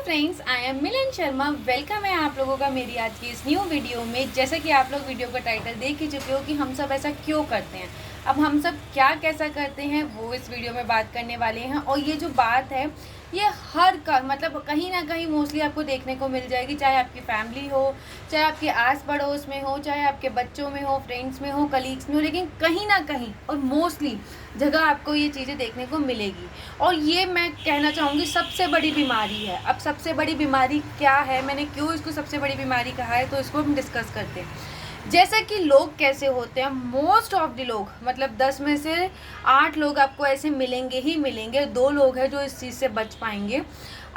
Friends, I am Milan Sharma. Welcome है आप लोगों का मेरी आज की इस न्यू वीडियो में। जैसा कि आप लोग वीडियो का टाइटल देख ही चुके हो कि हम सब ऐसा क्यों करते हैं। अब हम सब क्या कैसा करते हैं वो इस वीडियो में बात करने वाले हैं। और ये जो बात है ये हर का मतलब कहीं ना कहीं मोस्टली आपको देखने को मिल जाएगी, चाहे आपकी फैमिली हो, चाहे आपके आस पड़ोस में हो, चाहे आपके बच्चों में हो, फ्रेंड्स में हो, कलीग्स में हो, लेकिन कहीं ना कहीं और मोस्टली जगह आपको ये चीज़ें देखने को मिलेगी। और ये मैं कहना चाहूँगी सबसे बड़ी बीमारी है। अब सबसे बड़ी बीमारी क्या है, मैंने क्यों इसको सबसे बड़ी बीमारी कहा है, तो इसको हम डिस्कस करते हैं। जैसा कि लोग कैसे होते हैं, मोस्ट ऑफ द लोग मतलब 10 में से 8 लोग आपको ऐसे मिलेंगे ही मिलेंगे। 2 लोग हैं जो इस चीज़ से बच पाएंगे।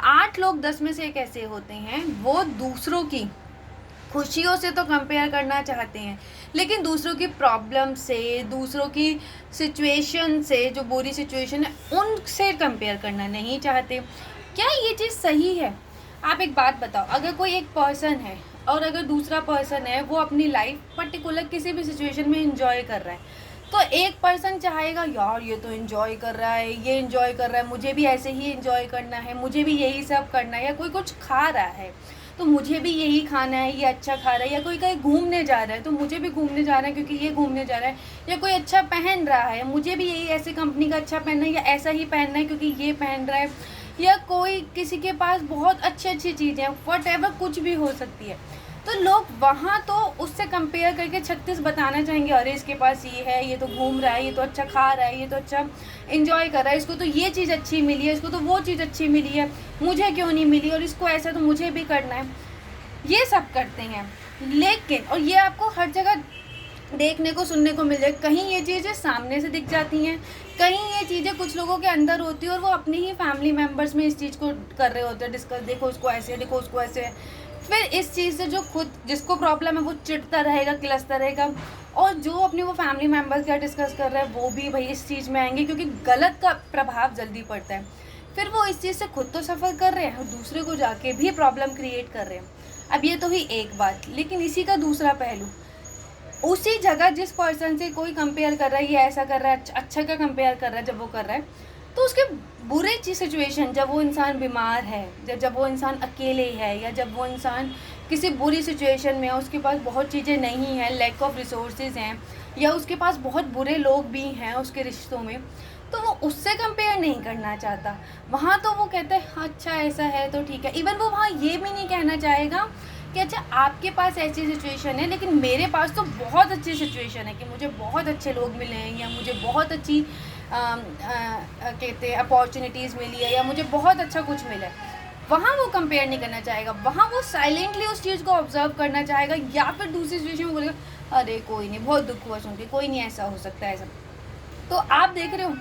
8 लोग 10 में से कैसे होते हैं, वो दूसरों की खुशियों से तो कंपेयर करना चाहते हैं, लेकिन दूसरों की प्रॉब्लम से, दूसरों की सिचुएशन से, जो बुरी सिचुएशन है उनसे कंपेयर करना नहीं चाहते। क्या ये चीज़ सही है? आप एक बात बताओ, अगर कोई एक पर्सन है और अगर दूसरा पर्सन है वो अपनी लाइफ पर्टिकुलर किसी भी सिचुएशन में इंजॉय कर रहा है, तो एक पर्सन चाहेगा यार ये तो एंजॉय कर रहा है, ये एंजॉय कर रहा है, मुझे भी ऐसे ही एंजॉय करना है, मुझे भी यही सब करना है। या कोई कुछ खा रहा है तो मुझे भी यही खाना है, ये अच्छा खा रहा है। या कोई कहीं घूमने जा रहा है तो मुझे भी घूमने जाना है क्योंकि ये घूमने जा रहा है। या कोई अच्छा पहन रहा है, मुझे भी यही ऐसे कंपनी का अच्छा पहनना है या ऐसा ही पहनना है क्योंकि ये पहन रहा है। या कोई किसी के पास बहुत अच्छी अच्छी चीज़ें हैं, वट एवर कुछ भी हो सकती है, तो लोग वहाँ तो उससे कंपेयर करके 36 बताना चाहेंगे, अरे इसके पास ये है, ये तो घूम रहा है, ये तो अच्छा खा रहा है, ये तो अच्छा इंजॉय कर रहा है, इसको तो ये चीज़ अच्छी मिली है, इसको तो वो चीज़ अच्छी मिली है, मुझे क्यों नहीं मिली, और इसको ऐसा तो मुझे भी करना है। ये सब करते हैं। लेकिन और ये आपको हर जगह देखने को सुनने को मिल जाए। कहीं ये चीज़ें सामने से दिख जाती हैं, कहीं ये चीज़ें कुछ लोगों के अंदर होती है और वो अपने ही फैमिली मेम्बर्स में इस चीज़ को कर रहे होते हैं डिस्कस, देखो उसको ऐसे, देखो उसको ऐसे। फिर इस चीज़ से जो खुद जिसको प्रॉब्लम है वो चिढ़ता रहेगा, किलसता रहेगा, और जो अपने वो फैमिली मेम्बर्स क्या डिस्कस कर रहा है वो भी भाई इस चीज़ में आएंगे, क्योंकि गलत का प्रभाव जल्दी पड़ता है। फिर वो इस चीज़ से खुद तो सफ़र कर रहे हैं और दूसरे को जाके भी प्रॉब्लम क्रिएट कर रहे हैं। अब ये तो ही एक बात, लेकिन इसी का दूसरा पहलू, उसी जगह जिस पर्सन से कोई कंपेयर कर रहा है, ये ऐसा कर रहा है, अच्छा का कंपेयर कर रहा है, जब वो कर रहा है तो उसके बुरे सिचुएशन, जब वो इंसान बीमार है, जब वो इंसान अकेले है, या जब वो इंसान किसी बुरी सिचुएशन में है, उसके पास बहुत चीज़ें नहीं हैं, लैक ऑफ रिसोर्सेज हैं, या उसके पास बहुत बुरे लोग भी हैं उसके रिश्तों में, तो वो उससे कंपेयर नहीं करना चाहता। वहाँ तो वो कहता है अच्छा ऐसा है तो ठीक है। इवन वो वहाँ ये भी नहीं कहना चाहेगा कि अच्छा आपके पास ऐसी सिचुएशन है लेकिन मेरे पास तो बहुत अच्छी सिचुएशन है, कि मुझे बहुत अच्छे लोग मिले हैं, या मुझे बहुत अच्छी कहते हैं अपॉर्चुनिटीज़ मिली है, या मुझे बहुत अच्छा कुछ मिला है। वहाँ वो कंपेयर नहीं करना चाहेगा, वहाँ वो साइलेंटली उस चीज़ को ऑब्जर्व करना चाहेगा, या फिर दूसरी सिचुएशन में बोलेगा अरे कोई नहीं, बहुत दुख हुआ सुन के, कोई नहीं ऐसा हो सकता है ऐसा। तो आप देख रहे हो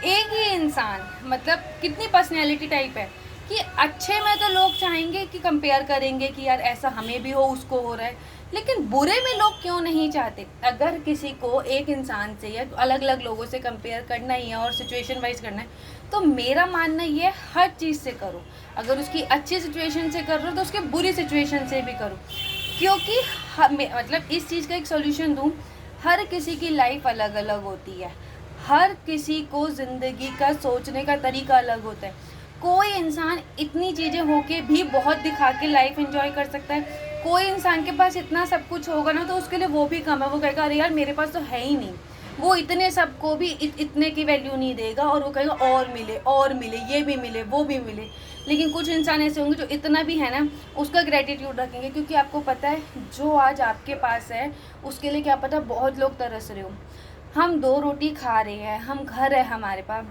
एक ही इंसान मतलब कितनी पर्सनैलिटी टाइप है, कि अच्छे में तो लोग चाहेंगे कि कंपेयर करेंगे कि यार ऐसा हमें भी हो, उसको हो रहा है, लेकिन बुरे में लोग क्यों नहीं चाहते। अगर किसी को एक इंसान से या अलग अलग लोगों से कंपेयर करना ही है और सिचुएशन वाइज करना है, तो मेरा मानना ये हर चीज़ से करो। अगर उसकी अच्छी सिचुएशन से कर रहे हो तो उसके बुरी सिचुएशन से भी करो, क्योंकि मतलब इस चीज़ का एक सोल्यूशन दूँ, हर किसी की लाइफ अलग अलग होती है, हर किसी को ज़िंदगी का सोचने का तरीका अलग होता है। कोई इंसान इतनी चीज़ें होके भी बहुत दिखा के लाइफ एंजॉय कर सकता है, कोई इंसान के पास इतना सब कुछ होगा ना तो उसके लिए वो भी कम है, वो कहेगा अरे यार मेरे पास तो है ही नहीं। वो इतने सबको भी इतने की वैल्यू नहीं देगा और वो कहेगा और मिले और मिले, ये भी मिले वो भी मिले। लेकिन कुछ इंसान ऐसे होंगे जो इतना भी है ना उसका ग्रेटिट्यूड रखेंगे, क्योंकि आपको पता है जो आज आपके पास है उसके लिए क्या पता बहुत लोग तरस रहे हो। हम 2 रोटी खा रहे हैं, हम घर है हमारे पास,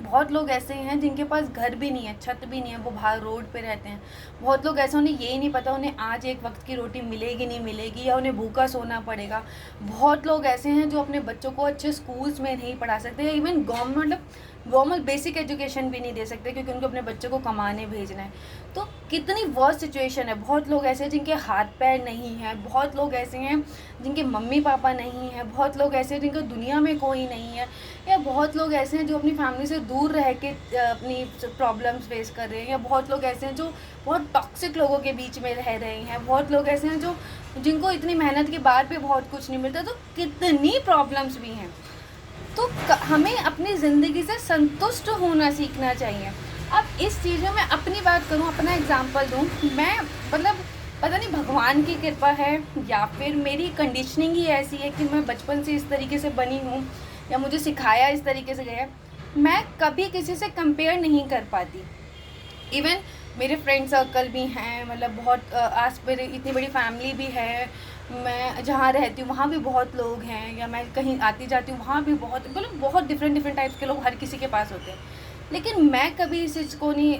बहुत लोग ऐसे हैं जिनके पास घर भी नहीं है, छत भी नहीं है, वो बाहर रोड पे रहते हैं। बहुत लोग ऐसे, उन्हें यही नहीं पता उन्हें आज एक वक्त की रोटी मिलेगी नहीं मिलेगी, या उन्हें भूखा सोना पड़ेगा। बहुत लोग ऐसे हैं जो अपने बच्चों को अच्छे स्कूल्स में नहीं पढ़ा सकते, या इवन गवर्नमेंट बेसिक एजुकेशन भी नहीं दे सकते, क्योंकि उनको अपने बच्चों को कमाने भेजना है। तो कितनी वर्स्ट सिचुएशन है। बहुत लोग ऐसे हैं जिनके हाथ पैर नहीं है, बहुत लोग ऐसे हैं जिनके मम्मी पापा नहीं हैं, बहुत लोग ऐसे हैं जिनके दुनिया में कोई नहीं है, या बहुत लोग ऐसे हैं जो अपनी फैमिली से दूर रह के अपनी प्रॉब्लम्स फेस कर रहे हैं, या बहुत लोग ऐसे हैं जो बहुत टॉक्सिक लोगों के बीच में रह रहे हैं, बहुत लोग ऐसे हैं जो जिनको इतनी मेहनत के बाद भी बहुत कुछ नहीं मिलता। तो कितनी प्रॉब्लम्स भी हैं। तो हमें अपनी ज़िंदगी से संतुष्ट होना सीखना चाहिए। अब इस चीज़ में मैं अपनी बात करूँ, अपना एग्जांपल दूँ, मैं मतलब पता नहीं भगवान की कृपा है या फिर मेरी कंडीशनिंग ही ऐसी है कि मैं बचपन से इस तरीके से बनी हूँ या मुझे सिखाया इस तरीके से गया है, मैं कभी किसी से कंपेयर नहीं कर पाती। इवन मेरे फ्रेंड सर्कल भी हैं, मतलब बहुत आस मेरे इतनी बड़ी फैमिली भी है, मैं जहाँ रहती हूँ वहाँ भी बहुत लोग हैं, या मैं कहीं आती जाती हूँ वहाँ भी बहुत, मतलब बहुत डिफरेंट डिफरेंट टाइप्स के लोग हर किसी के पास होते हैं। लेकिन मैं कभी इस चीज़ को नहीं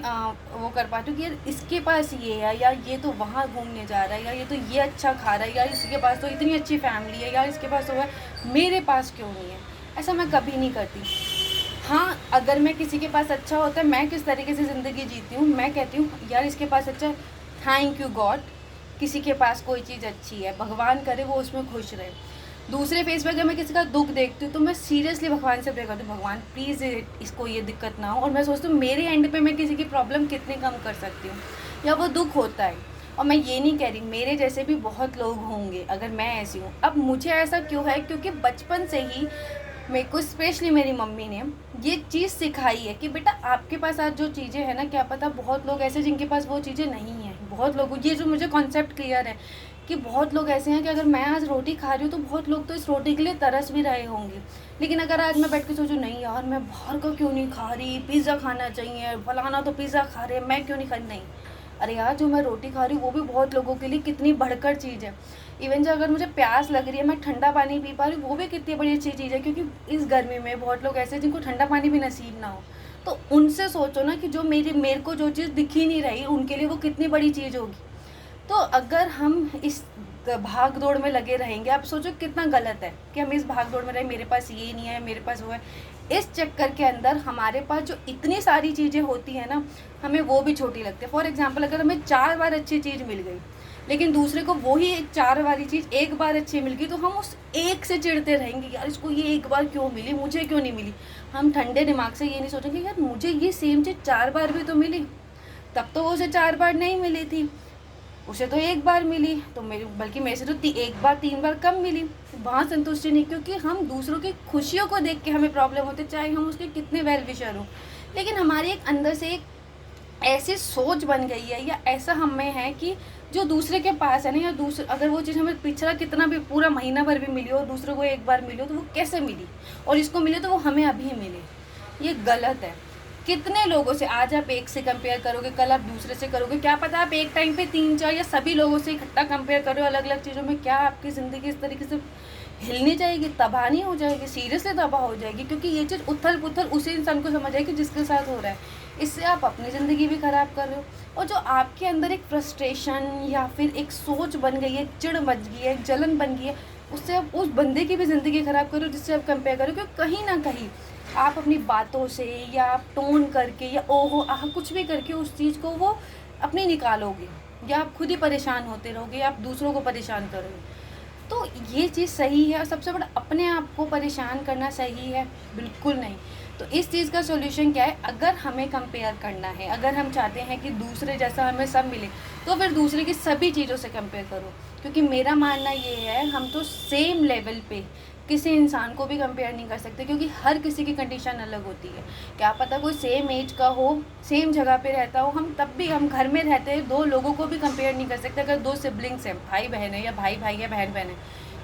वो कर पाती हूँ कि यार इसके पास ये है, या ये तो वहाँ घूमने जा रहा है, या ये तो ये अच्छा खा रहा है, या इसके पास तो इतनी अच्छी फैमिली है, या इसके पास तो है, मेरे पास क्यों नहीं है। ऐसा मैं कभी नहीं करती। हाँ, अगर मैं किसी के पास अच्छा होता है, मैं किस तरीके से ज़िंदगी जीती हूँ, मैं कहती हूँ यार इसके पास अच्छा है, थैंक यू गॉड, किसी के पास कोई चीज़ अच्छी है, भगवान करे वो उसमें खुश रहे। दूसरे फेस पे अगर मैं किसी का दुख देखती हूँ तो मैं सीरियसली भगवान से प्रे करती हूँ, भगवान प्लीज़ इसको ये दिक्कत ना हो। और मैं सोचती हूँ मेरे एंड पे मैं किसी की प्रॉब्लम कितनी कम कर सकती हूँ, या वो दुख होता है। और मैं ये नहीं कह रही, मेरे जैसे भी बहुत लोग होंगे अगर मैं ऐसी हूँ। अब मुझे ऐसा क्यों है, क्योंकि बचपन से ही मेरे को स्पेशली मेरी मम्मी ने ये चीज़ सिखाई है कि बेटा आपके पास आज जो चीज़ें हैं ना, क्या पता बहुत लोग ऐसे जिनके पास वो चीज़ें नहीं हैं। बहुत लोग, ये जो मुझे कॉन्सेप्ट क्लियर है कि बहुत लोग ऐसे हैं कि अगर मैं आज रोटी खा रही हूँ तो बहुत लोग तो इस रोटी के लिए तरस भी रहे होंगे। लेकिन अगर आज मैं बैठ के सोचूं नहीं यार मैं बाहर का क्यों नहीं खा रही, पिज़्ज़ा खाना चाहिए, फलाना तो पिज़्ज़ा खा रहे हैं, मैं क्यों नहीं खा रही, नहीं, अरे यार जो मैं रोटी खा रही हूँ वो भी बहुत लोगों के लिए कितनी बढ़कर चीज़ है। इवन जो अगर मुझे प्यास लग रही है, मैं ठंडा पानी पी पा रही हूँ, वो भी कितनी बड़ी अच्छी चीज़ है। क्योंकि इस गर्मी में बहुत लोग ऐसे हैं जिनको ठंडा पानी भी नसीब ना हो। तो उनसे सोचो ना कि जो मेरे को जो चीज़ दिख ही नहीं रही उनके लिए वो कितनी बड़ी चीज़ होगी। तो अगर हम इस भाग दौड़ में लगे रहेंगे, आप सोचो कितना गलत है कि हम इस भाग दौड़ में रहे, मेरे पास ये नहीं है, मेरे पास वो है। इस चक्कर के अंदर हमारे पास जो इतनी सारी चीज़ें होती हैं ना, हमें वो भी छोटी लगती है। फॉर एग्जांपल अगर हमें 4 बार अच्छी चीज़ मिल गई, लेकिन दूसरे को वही 4 वाली चीज़ एक बार अच्छी मिल गई, तो हम उस एक से चिढ़ते रहेंगे, यार इसको ये एक बार क्यों मिली, मुझे क्यों नहीं मिली। हम ठंडे दिमाग से ये नहीं सोचेंगे यार मुझे ये सेम चीज़ 4 बार भी तो मिली, तब तो वो उसे 4 बार नहीं मिली थी, उसे तो एक बार मिली, तो मेरे बल्कि मेरे से तो एक बार 3 बार कम मिली। वहाँ संतुष्टि नहीं, क्योंकि हम दूसरों की खुशियों को देख के हमें प्रॉब्लम होती है, चाहे हम उसके कितने वेल विशर हों। लेकिन हमारी एक अंदर से एक ऐसी सोच बन गई है, या ऐसा हमें है कि जो दूसरे के पास है ना, या दूसरे अगर वो चीज़ हमें पिछला कितना भी पूरा महीना भर भी मिली हो, दूसरे को एक बार मिली हो, तो वो कैसे मिली, और इसको मिले तो वो हमें अभी मिले। ये गलत है। कितने लोगों से आज आप एक से कंपेयर करोगे, कल आप दूसरे से करोगे, क्या पता आप एक टाइम पे 3-4 या सभी लोगों से इकट्ठा कंपेयर करो अलग अलग चीज़ों में, क्या आपकी ज़िंदगी इस तरीके से हिलनी जाएगी, तबाह नहीं हो जाएगी, सीरियसली तबाह हो जाएगी। क्योंकि ये चीज़ उथल पुथल उसी इंसान को समझ आएगी जिसके साथ हो रहा है। इससे आप अपनी ज़िंदगी भी ख़राब कर रहे हो, और जो आपके अंदर एक फ्रस्ट्रेशन या फिर एक सोच बन गई है, एक चिढ़ बन गई है, एक जलन बन गई है, उससे आप उस बंदे की भी ज़िंदगी ख़राब करो जिससे आप कंपेयर करो। क्योंकि कहीं ना कहीं आप अपनी बातों से या आप टोन करके या ओहो आह कुछ भी करके उस चीज़ को वो अपनी निकालोगे, या आप खुद ही परेशान होते रहोगे, या आप दूसरों को परेशान करोगे। तो ये चीज़ सही है, और सबसे बड़ा अपने आप को परेशान करना सही है? बिल्कुल नहीं। तो इस चीज़ का सॉल्यूशन क्या है, अगर हमें कंपेयर करना है, अगर हम चाहते हैं कि दूसरे जैसा हमें सब मिले, तो फिर दूसरे की सभी चीज़ों से कंपेयर करो। क्योंकि मेरा मानना ये है हम तो सेम लेवल पे किसी इंसान को भी कंपेयर नहीं कर सकते, क्योंकि हर किसी की कंडीशन अलग होती है। क्या पता कोई सेम एज का हो, सेम जगह पे रहता हो, हम तब भी हम घर में रहते हैं, 2 लोगों को भी कंपेयर नहीं कर सकते अगर 2 सिबलिंग्स हैं, भाई बहन है, या भाई भाई है, बहन बहन है,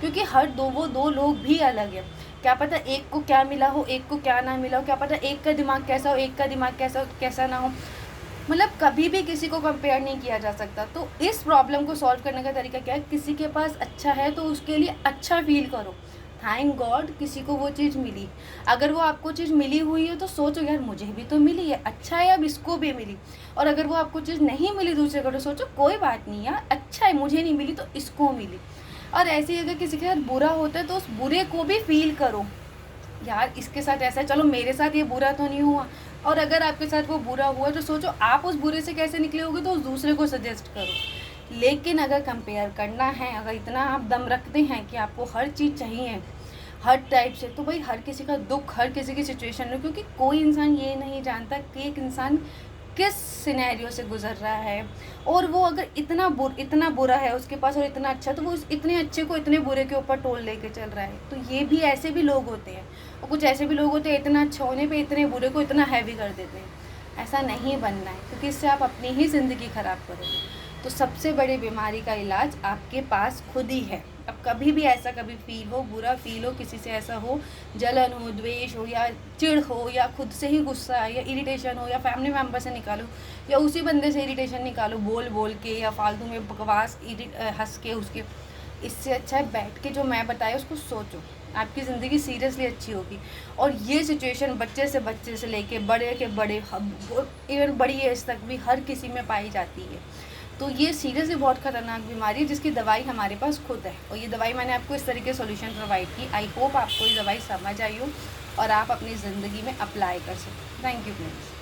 क्योंकि वो 2 लोग भी अलग है। क्या पता एक को क्या मिला हो, एक को क्या ना मिला हो, क्या पता एक का दिमाग कैसा हो, एक का दिमाग कैसा ना हो। मतलब कभी भी किसी को कंपेयर नहीं किया जा सकता। तो इस प्रॉब्लम को सॉल्व करने का तरीका क्या है, किसी के पास अच्छा है तो उसके लिए अच्छा फील करो, थैंक गॉड किसी को वो चीज़ मिली। अगर वो आपको चीज़ मिली हुई है तो सोचो यार मुझे भी तो मिली है, अच्छा है अब इसको भी मिली। और अगर वो आपको चीज़ नहीं मिली दूसरे को, तो सोचो कोई बात नहीं यार, अच्छा है मुझे नहीं मिली तो इसको मिली। और ऐसे ही अगर किसी के साथ बुरा होता है तो उस बुरे को भी फील करो, यार इसके साथ ऐसा है, चलो मेरे साथ ये बुरा तो नहीं हुआ। और अगर आपके साथ वो बुरा हुआ तो सोचो आप उस बुरे से कैसे निकले होगे, तो उस दूसरे को सजेस्ट करो। लेकिन अगर कंपेयर करना है, अगर इतना आप दम रखते हैं कि आपको हर चीज़ चाहिए हर टाइप से, तो भाई हर किसी का दुख, हर किसी की सिचुएशन है, क्योंकि कोई इंसान ये नहीं जानता कि एक इंसान किस सिनेरियो से गुजर रहा है। और वो अगर इतना बुरा है उसके पास और इतना अच्छा, तो वो इतने अच्छे को इतने बुरे के ऊपर टोल लेके चल रहा है। तो ये भी ऐसे भी लोग होते हैं, और कुछ ऐसे भी लोग होते हैं इतना अच्छा होने पे इतने बुरे को इतना हैवी कर देते हैं। ऐसा नहीं बनना है, क्योंकि इससे आप अपनी ही ज़िंदगी ख़राब करोगे। तो सबसे बड़ी बीमारी का इलाज आपके पास खुद ही है। अब कभी भी ऐसा कभी फ़ील हो, बुरा फ़ील हो, किसी से ऐसा हो, जलन हो, द्वेष हो या चिढ़ हो या खुद से ही गुस्सा आए या इरिटेशन हो या फैमिली मेम्बर से निकालो या उसी बंदे से इरिटेशन निकालो बोल बोल के या फालतू में बकवास हँस के उसके, इससे अच्छा है बैठ के जो मैं बताया उसको सोचो, आपकी ज़िंदगी सीरियसली अच्छी होगी। और ये सिचुएशन बच्चे से लेके बड़े के बड़े इवन बड़ी एज तक भी हर किसी में पाई जाती है। तो ये सीरियसली बहुत ख़तरनाक बीमारी है जिसकी दवाई हमारे पास खुद है, और ये दवाई मैंने आपको इस तरीके सॉल्यूशन प्रोवाइड की। आई होप आपको ये दवाई समझ आई हो और आप अपनी ज़िंदगी में अप्लाई कर सकें। Thank you friends.